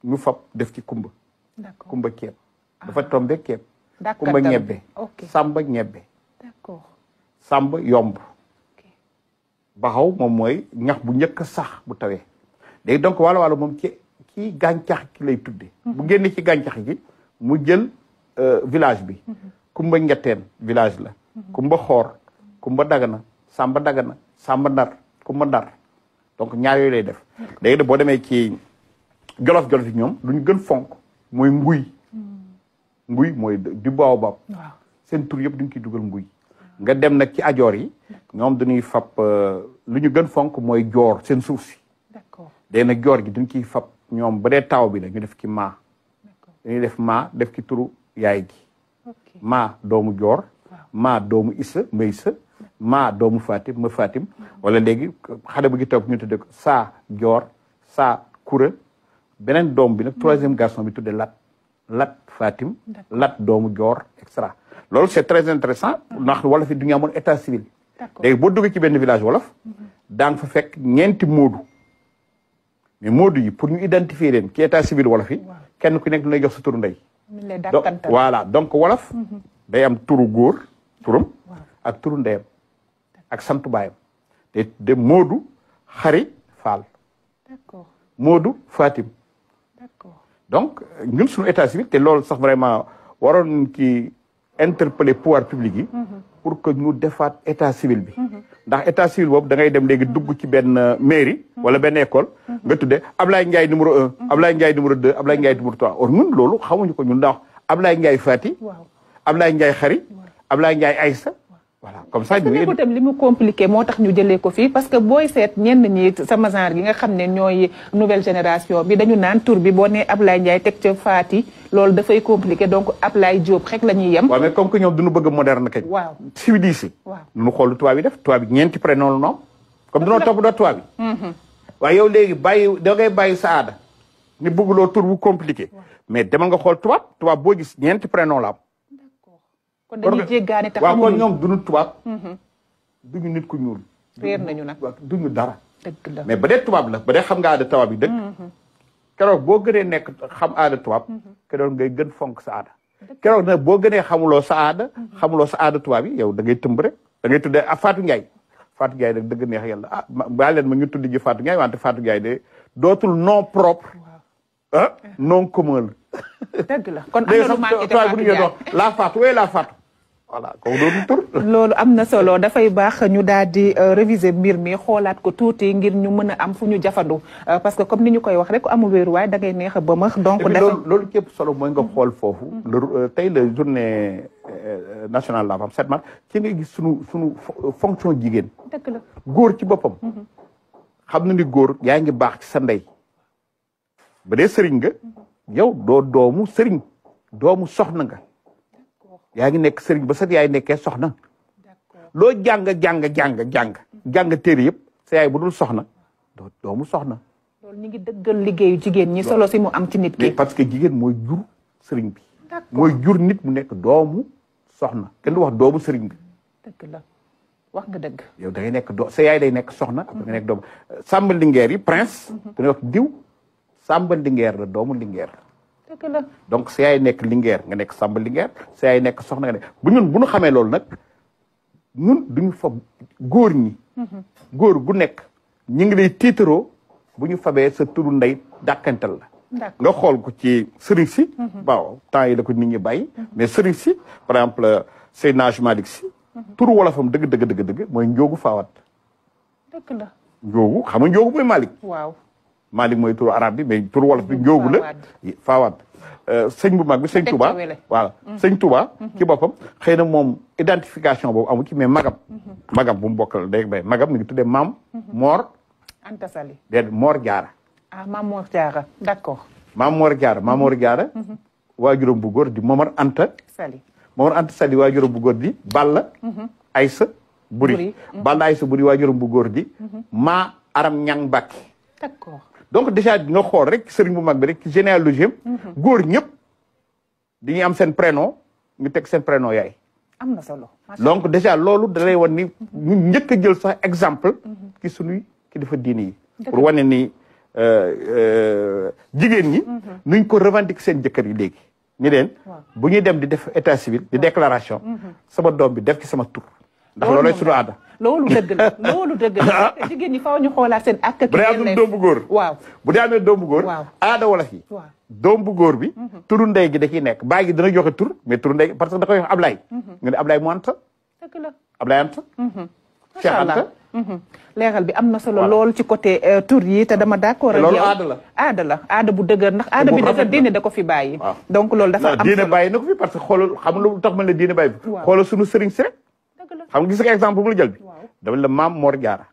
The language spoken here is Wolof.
ñu fab def ci kumba. d'accord kumba ceeb. dafa tombe ceeb. d'accord kumba ñebbe. ok samba ñebbe. d'accord. samba yomb. baxaw moom mooy ñax bu njëkk a sax bu tawee. léegi donc wàllu moom ci gàncax ki lay tudde bu génne ci gàncax gi mu jël village bi. kumba ñetteen village la. kumba xoor kumba dagana samba dagana samba ndar kumba ndar donc ñaar yooyu lay def. léegi de boo demee ci jolof-jolof yi ñoom lu ñu gën fonk mooy nguy. nguy mooy di baobab. waaw seen tur yëpp duñ ciy dugal nguy. nga dem nag ci ajoor yi ñoom dañuy fab lu ñu gën fonk mooy joor seen suuf si. d'accord léegi nag joor gi duñ ciy fab ñoom ba dee taw bi la ñu def ci maa. dañuy def maa def ci turu yaay gi. maa doomu joor. maa doomu Issa ma Issa. maa doomu Fatim ma Fatim. wala léegi xale bu gi toog ñu tudde ko saa joor saa kura beneen doom bi nag troisième garçon bi tudde lat Fatim. lat doomu joor et cetera. loolu c'est très intéressant ndax wolof yi du ñu amoon état civil. léegi boo duggee ci benn village wolof. daa nga fa fekk ñeenti moodu. mais moodu yi pour ñu identifier leen ci état civil wolof yi. kenn ku nekk lay jox sa turu ndey. donc voilà donc wolof. day am turu góor turam. ak turu ndeyam. ak santu baayam. de moodu xari faal. d'accord moodu Fatim. d'accord donc ñun suñu état civil te loolu sax vraiment waroon ki interpeller pouvoir public yi. pour que ñu defaat état civil bi. ndax état civil boobu da ngay dem léegi dugg ci benn mairie. wala benn école. nga tuddee Ablaye Ndiaye numéro 1. Ablaye Ndiaye numéro 2 Ablaye Ndiaye numéro 3 or ñun loolu xamuñu ko ñun ndax Ablaye Ndiaye Fati. Ablaye Ndiaye Xari. Ablaye Ndiaye Aïssa. voilà comme ça ñu ko tam li mu compliqué moo tax ñu jëlee ko fii parce que booy seet ñenn ñi sama genre gi nga xam ne ñooy nouvelle génération bi dañu naan tur bi boo nee Ablaye Ndiaye teg ca Fati loolu dafay compliqué donc Ablaye Diop rek la ñuy yem. waaw mais comme que ñoom duñu bëgg moderne kañ. waaw civilisé. waaw nu xool tubaab yi def tubaab yi ñeenti prénom la noonu. comme dañoo topp doo tubaab yi. waaye yow léegi da ngay bàyyi sa aada. ni bëgguloo tur bu compliqué. mais demal nga xool tubaab boo gis ñeenti prénom la am. kon dañuy jéggaane te waaw kon ñoom duñu tubaab. duñu nit ku ñuul. réer nañu nag duñu dara. dëgg la mais ba dee tubaab la ba dee xam nga aada tubaab yi dëgg. keroog boo gënee nekk xam aada tubaab. keroog ngay gën fonk sa aada. keroog nag boo gënee xamuloo sa aada. xamuloo sa aada tubaab yi yow da ngay tëmb rek. da ngay tuddee Fatou Ndiaye. Fatou Ndiaye nag dëgg neex yàlla ah baa leen ma ñu tuddi ji Fatou Ndiaye wante Fatou Ndiaye de dootul nom propre. ah non commun la. dëgg la kon am na lu manqué te Fatou Ndiaye la Fatou oui la Fatou. voilà kooku doon tur. loolu am na solo dafay baax ñu daal di réviser mbir mi xoolaat ko tuuti ngir ñu mën a am fu ñu jafandu parce que comme ni ñu koy wax rek amul wéeruwaay da ngay neex a bëmax donc loolu képp solo mooy nga xool foofu. tey la journée nationale de la femme 7 mars ci nga gis sunu fonction jigéen. dëgg la góor ci boppam. xam na ni góor yaa ngi baax ci sa ndey. ba dee sëriñ nga. yow doo doomu sëriñ doomu soxna nga. yaa ngi nekk sëriñ ba sax yaay nekkee soxna loo jàng téere yëpp sa yaay bu dul soxna doomu soxna. loolu ñu ngi dëggal liggéeyu jigéen ñi solo si mu am ci nit ki. parce que jigéen mooy jur sëriñ bi. mooy jur nit mu nekk doomu soxna kenn du wax doomu sëriñ bi. dëgg la wax nga dëgg. yow da ngay nekk sa yaay day nekk soxna. da nga nekk doomu Samba Linguère yi prince. dañuy wax diw Samba Linguère la doomu Linguère. donc sa yaay nekk Linguère nga nekk Samba Linguère sa yaay nekk soxna nga nekk bu ñu xamee loolu nag ñun duñu fa góor ñi. góor gu nekk ñi ngi lay tiitaroo bu ñu fabee sa turu ndey dàkkantal la. nga xool ko ci sëriñ si. waaw temps yi la ko nit ñi bàyyi. mais sëriñ si par exemple Seydina Hadji Malick si. turu wolofam dëgg mooy Njoogu Fawat. dëgg la Njoogu xam nga Njoogu mooy Malick. waaw. Malick mooy turu arabe bi mais turu wolof bi Njoogu la Fawad sëñ bu mag bi sëñ Touba voilà sëñ Touba ci boppam xëy na moom identification boobu amu ci mais magam bu mu bokkal day bay magam mi ngi tuddee Maam Mor Anta Sali déedéet Mor Jaara Maam Mor Jaara d'accord Maam Mor Jaara waajuram bu góor di Momar Anta Sali waajuram bu góor di Balla Aysa Buri Balla Aysa Buri waajuram bu góor di Ma Aram Ñang Mbàkke d'accord donc déjà nga xool rek sëriñ bu mag bi rek généalogie am góor ñëpp dañuy am seen prénom ñu teg seen prénom yaay. am na solo. donc déjà loolu da lay wan ni ñu njëkk a jël sax exemple. ki suñuy kilifa diini yi. pour wane ni jigéen ñi nuñ ko revendiquer seen jëkkër yi léegi ni leen bu ñuy dem di def état civil di déclaration sama doom bi def ci sama tur ndax loolooy suñu aada loolu dëgg la loolu dëgg la jigéen ñi faaw ñu xoolaat seen ak bu dee am doom bu góor waaw bu dee amee doom bu góor aada wala fi doom bu góor bi turu ndey gi da ciy nekk baay gi dana joxe tur mais turu ndey parce que da koy wax Ablaye nga ne Ablaye mu Anta dëgg la Ablaye Anta Cheikh Anta leeral bi am na solo lool ci côté tur yi te dama d'accord ak yow loolu aada la aada bu dëgër ndax aada bi dafa diine da ko fi bàyyi donc loolu dafa am solo diine bàyyi na ko fi parce que xoolal xam nga lu tax man la diine bàyyi bi xoolal suñu sëriñ si rek xam nga gis nga exemple bu mu la jël bi dama la maam Mor Jaara